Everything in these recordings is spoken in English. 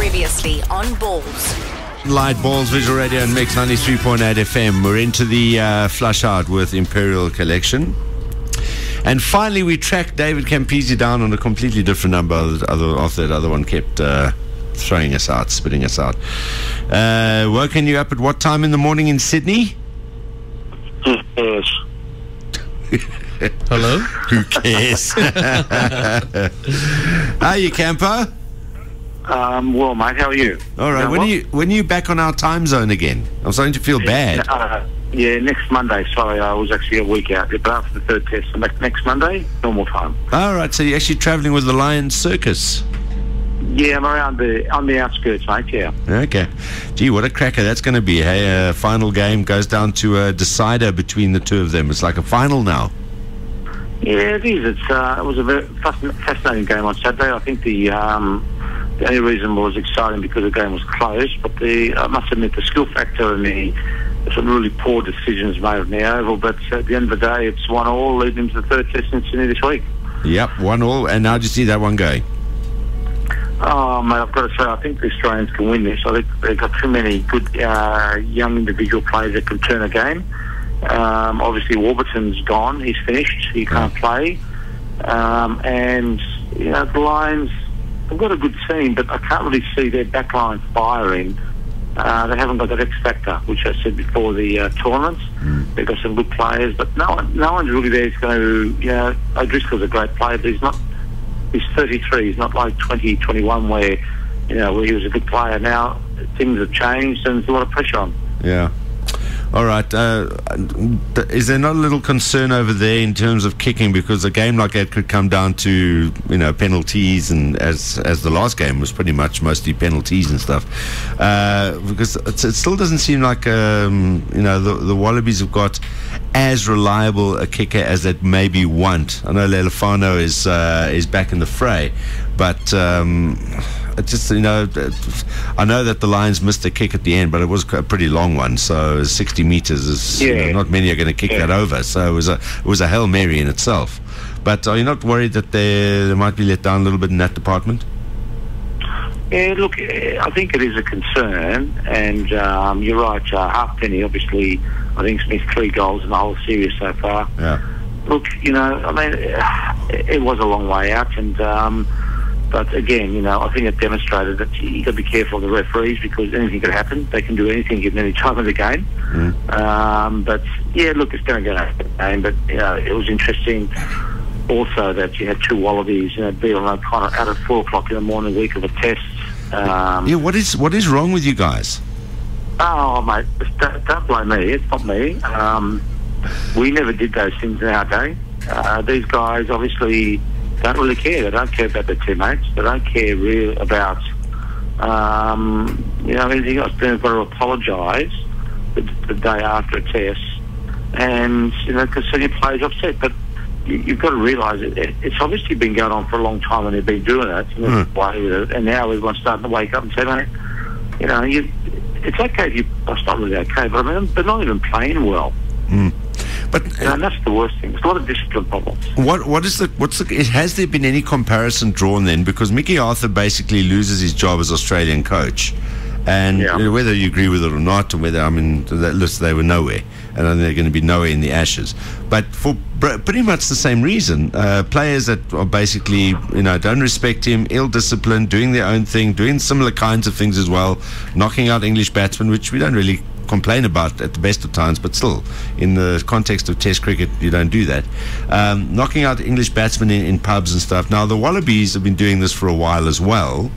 Previously on Balls. Light Balls, Visual Radio and Mix 93.8 FM. We're into the flush out with Imperial Collection. And finally, we tracked David Campese down on a completely different number after that other one kept throwing us out, spitting us out. Woken you up at what time in the morning in Sydney? Yes. Hello? Who cares? How are you, Campo? Well, mate, how are you? All right. When are you back on our time zone again? I'm starting to feel bad. Yeah, next Monday. Sorry, I was actually a week out. But after the third test, so next Monday, normal time. All right. So you're actually travelling with the Lion Circus? Yeah, I'm on the outskirts, mate. Yeah. Okay. Gee, what a cracker that's going to be. Hey, final game goes down to a decider between the two of them. It's like a final now. Yeah, it is. It was a very fascinating game on Saturday. I think the only reason was exciting because the game was close, but I must admit the skill factor and some really poor decisions made in the oval. But at the end of the day, it's 1-1 leading into the third test in Sydney this week. Yep, 1-1. And how do you see that one going? Oh, mate, I've got to say, I think the Australians can win this. I think they've got too many good young individual players that can turn a game. Obviously, Warburton's gone. He's finished. He can't play. And, the Lions, they've got a good team, but I can't really see their backline firing. They haven't got that X factor, which I said before the tournament. They've got some good players, but no one's really there who's going to, O'Driscoll's a great player, but he's 33. He's not like 20, 21 where he was a good player. Now things have changed and there's a lot of pressure on. Yeah. All right. Is there not a little concern over there in terms of kicking, because a game like that could come down to penalties, and as the last game was pretty much mostly penalties and stuff, because it still doesn't seem like the Wallabies have got as reliable a kicker as they maybe want. I know Lelefano is back in the fray, but it just I know that the Lions missed a kick at the end, but it was a pretty long one, so 60 meters is not many are going to kick that over, so it was a Hail Mary in itself. But are you not worried that they might be let down a little bit in that department? Yeah, look, I think it is a concern, and you're right. Halfpenny, obviously, I think Smith 3 goals in the whole series so far. Yeah. Look, it was a long way out, and but again, I think it demonstrated that you got to be careful of the referees, because anything could happen. They can do anything at any time of the game. But yeah, look, it's going to go out the game. But it was interesting also that you had two Wallabies, Beale and O'Connor, out at 4 o'clock in the morning, week of a test. What is wrong with you guys? Oh, mate, don't blame me. It's not me. We never did those things in our day. These guys obviously don't really care. They don't care about their teammates. They don't care really about anything else. They've got to apologise the day after a test, and because senior players upset. But you've got to realise it's obviously been going on for a long time, and they've been doing it, and now everyone's starting to wake up and say, mate, it's okay if you. It's not really okay, but they're not even playing well. But and that's the worst thing. There's a lot of discipline problems. Has there been any comparison drawn then? Because Mickey Arthur basically loses his job as Australian coach, and whether you agree with it or not, or whether that list, they were nowhere, and they're going to be nowhere in the Ashes. But for pretty much the same reason, players that are basically don't respect him, ill-disciplined, doing their own thing, doing similar kinds of things as well, knocking out English batsmen, which we don't really complain about at the best of times, but still, in the context of Test cricket, you don't do that. Knocking out English batsmen in pubs and stuff. Now, the Wallabies have been doing this for a while as well.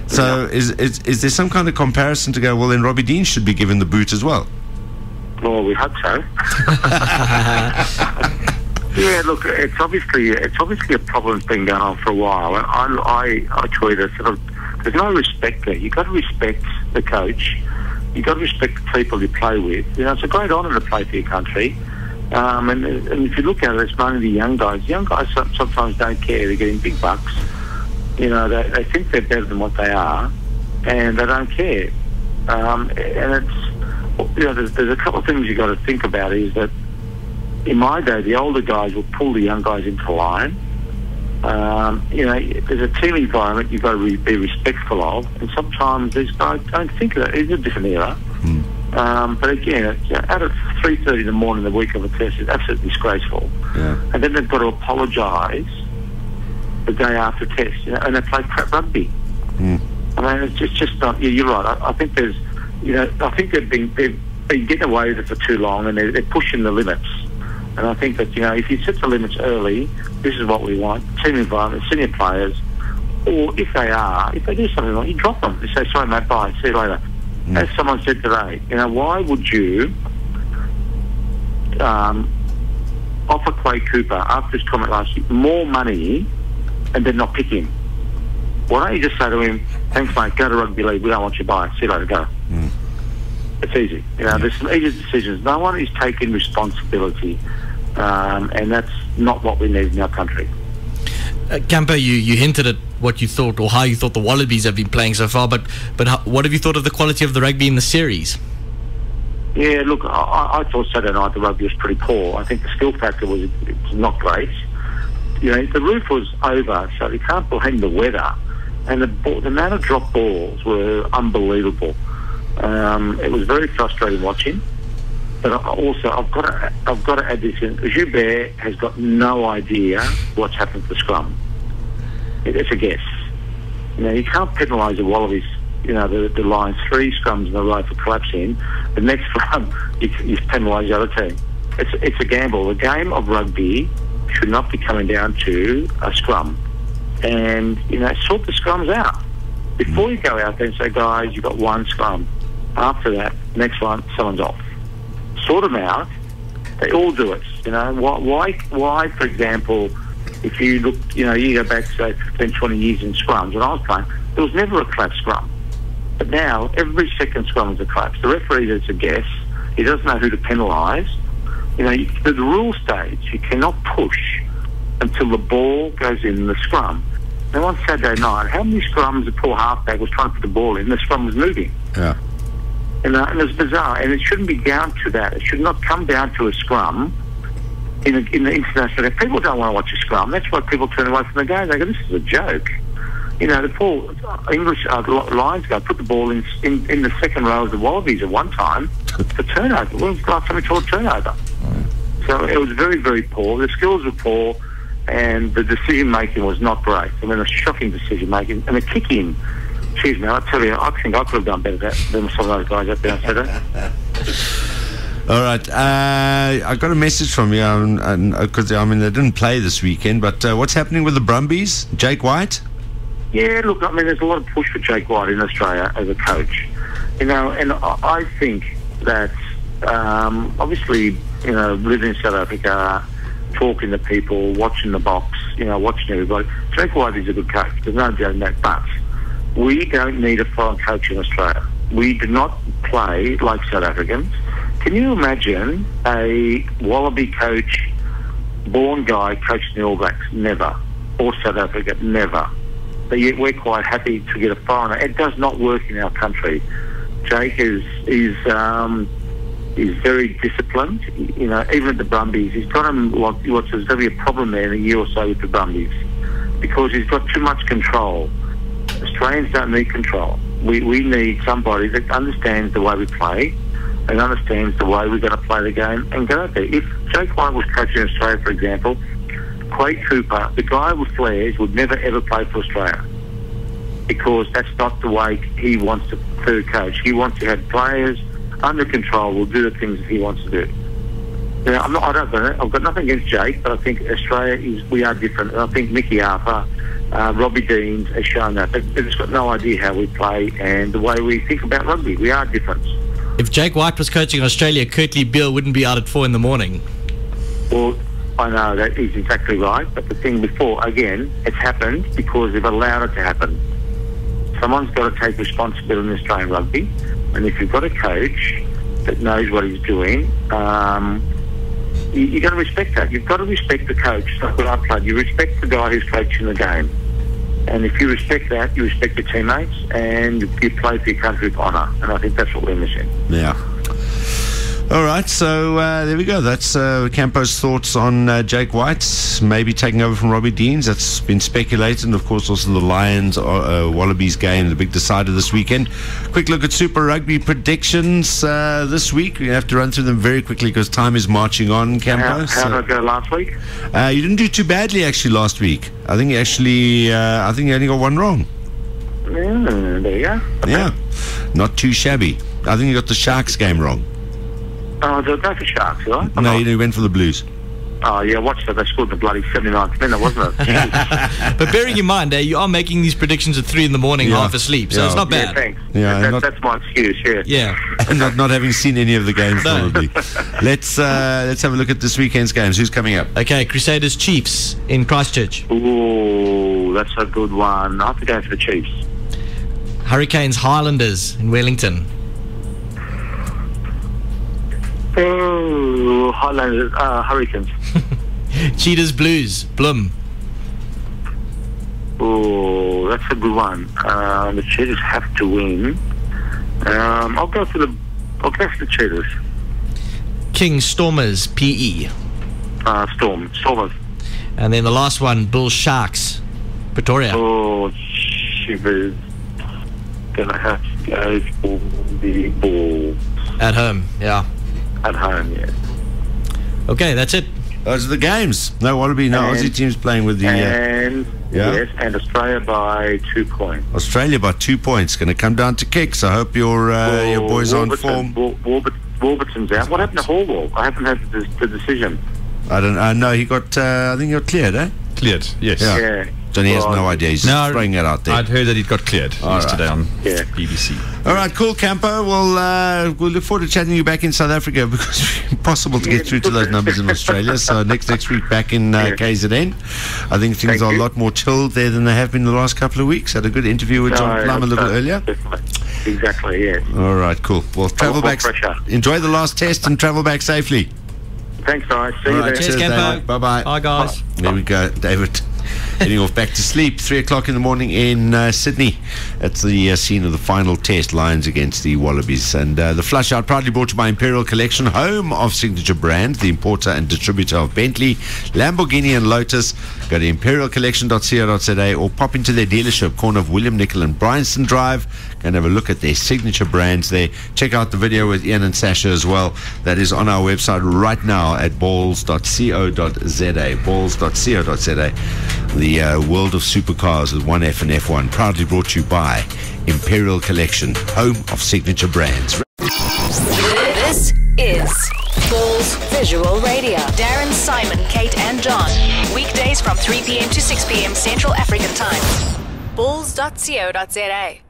So, is there some kind of comparison to go, well, then Robbie Dean should be given the boot as well? Well, we hope so. Yeah, look, it's obviously a problem that's been going on for a while. I tweeted there's no respect there. You've got to respect the coach. You've got to respect the people you play with. It's a great honour to play for your country. And if you look at it, it's mainly the young guys. Young guys sometimes don't care. They're getting big bucks. They think they're better than what they are, and they don't care. And it's there's a couple of things you've got to think about. Is that in my day, the older guys would pull the young guys into line, There's a team environment you've got to be respectful of, and sometimes these guys don't think of that. It's a different era. But again, out at 3:30 in the morning the week of a test is absolutely disgraceful. Yeah. And then they've got to apologise the day after test, and they play crap rugby. I mean, it's just not. Yeah, you're right. I think there's, I think they've been getting away with it for too long, and they're pushing the limits. And I think that, if you set the limits early, this is what we want: team environment, senior players, or if they do something wrong, you drop them. You say, sorry, mate, bye, see you later. As someone said today, why would you offer Clay Cooper, after his comment last year, more money and then not pick him? Why don't you just say to him, thanks, mate, go to rugby league, we don't want you by, see you later, go. It's easy. There's some easy decisions. No one is taking responsibility, and that's not what we need in our country. Campo, you hinted at what you thought, or how you thought the Wallabies have been playing so far, but what have you thought of the quality of the rugby in the series? Yeah, look, I thought Saturday night the rugby was pretty poor. I think the skill factor was not great. The roof was over, so you can't blame the weather, and the amount of drop balls were unbelievable. It was very frustrating watching. But also, I've got to add this in. Joubert has got no idea what's happened to the scrum. It's a guess. You can't penalise the Wallabies. The Lions 3 scrums in a row for collapsing. The next scrum, you penalise the other team. It's a gamble. The game of rugby should not be coming down to a scrum. And sort the scrums out before you go out there and say, guys, you've got one scrum. After that, next one, someone's off. Sort them out. They all do it. Why, for example, if you look, you go back, say, 15, 20 years in scrums, when I was playing, there was never a collapse scrum. But now, every second scrum is a collapse. The referee is a guess. He doesn't know who to penalise. The rule states you cannot push until the ball goes in the scrum. Now, on Saturday night, how many scrums the poor halfback was trying to put the ball in? The scrum was moving. Yeah. And it's bizarre, and it shouldn't be down to that. It should not come down to a scrum in the international. People don't want to watch a scrum. That's why people turn away from the game. They go, this is a joke. The poor English Lions guy put the ball in the second row of the Wallabies at one time for turnover. Well, it's got something called turnover. So it was very, very poor. The skills were poor, and the decision-making was not great. I mean, a shocking decision-making. And the kick-in, geez, man, I tell you, I think I could have done better than some of those guys out there on Saturday. All right. I got a message from you, because they didn't play this weekend, but what's happening with the Brumbies? Jake White? Yeah, look, there's a lot of push for Jake White in Australia as a coach. And I think that, obviously, living in South Africa, talking to people, watching the box, watching everybody, Jake White is a good coach. There's no doubt in that, but we don't need a foreign coach in Australia. We do not play like South Africans. Can you imagine a Wallaby coach, born guy, coaching the All Blacks? Never. Or South Africa? Never. But yet we're quite happy to get a foreigner. It does not work in our country. Jake is very disciplined. Even at the Brumbies, he's got him there's going to be a problem there in a year or so with the Brumbies because he's got too much control. Australians don't need control. We need somebody that understands the way we play and understands the way we're going to play the game and go out there. If Jake White was coaching Australia, for example, Clay Cooper, the guy with flares, would never ever play for Australia because that's not the way he wants to coach. He wants to have players under control, will do the things that he wants to do. I've got nothing against Jake, but I think Australia we are different. And I think Mickey Arthur, Robbie Deans has shown that. They've just got no idea how we play and the way we think about rugby. We are different. If Jake White was coaching Australia, Curtly Beale wouldn't be out at 4 a.m. Well, I know that is exactly right, but the thing before, again, it's happened because they've allowed it to happen. Someone's got to take responsibility in Australian rugby, and if you've got a coach that knows what he's doing, you've got to respect that. You've got to respect the coach. Like when I played, you respect the guy who's coaching the game. And if you respect that, you respect your teammates, and you play for your country with honour. And I think that's what we're missing. Yeah. All right, so there we go. That's Campo's thoughts on Jake White maybe taking over from Robbie Deans. That's been speculated. And, of course, also the Lions-Wallabies game, the big decider this weekend. Quick look at Super Rugby predictions this week. We have to run through them very quickly because time is marching on, Campo. How did I go last week? You didn't do too badly, actually, last week. I think you only got one wrong. There you go. Okay. Yeah, not too shabby. I think you got the Sharks game wrong. Oh, did I go for Sharks, right? No, you went for the Blues. Oh, yeah, watch that. They scored the bloody 79th minute, wasn't it? But bearing in mind, you are making these predictions at 3 a.m, half asleep, so it's not bad. Yeah, thanks. Yeah, that's my excuse, Yeah. And not having seen any of the games, probably. Let's have a look at this weekend's games. Who's coming up? Okay, Crusaders Chiefs in Christchurch. Ooh, that's a good one. I have to go for the Chiefs. Hurricanes Highlanders in Wellington. Oh, Highlanders, Hurricanes. Cheetahs Blues, Bloem. Oh, that's a good one. The Cheetahs have to win. I'll go for the Cheetahs. King Stormers, PE. Stormers. And then the last one, Bull Sharks, Pretoria. Oh, Shivers. Gonna have to go for the Bulls. At home, yeah. At home, yeah. Okay, that's it. Those are the games. No Wallaby, no Aussie teams playing with the... Yes, and Australia by 2 points. Australia by 2 points. Going to come down to kicks. I hope your boys are on form. Warburton's out. What happened to Hallwell? I haven't heard the decision. I don't know. No, he got... I think he got cleared, eh? Cleared, yes. Yeah. Johnny has no idea. He's throwing it out there. I'd heard that he'd got cleared yesterday on BBC. All right, cool, Campo. We'll look forward to chatting you back in South Africa because it's impossible to get through to those numbers in Australia. So next week back in KZN. I think things are a lot more chilled there than they have been the last couple of weeks. Had a good interview with John Plum a little earlier. Exactly, yeah. All right, cool. Well, travel back. Enjoy the last test and travel back safely. Thanks, guys. See you there. Cheers, Campo. Bye-bye. Bye, guys. There we go, David. Heading off back to sleep. 3 o'clock in the morning in Sydney. That's the scene of the final test, Lions against the Wallabies. And the flush out proudly brought to you by Imperial Collection, home of Signature Brand, the importer and distributor of Bentley, Lamborghini and Lotus. Go to imperialcollection.co.za or pop into their dealership, corner of William Nicol and Bryanston Drive. Go and have a look at their signature brands there. Check out the video with Ian and Sasha as well. That is on our website right now at balls.co.za. Balls.co.za. The world of supercars with 1F and F1, proudly brought to you by Imperial Collection, home of signature brands. This is Balls Visual Radio. Darren, Simon, Kate and John. Weekdays from 3 p.m. to 6 p.m. Central African Time. Balls.co.za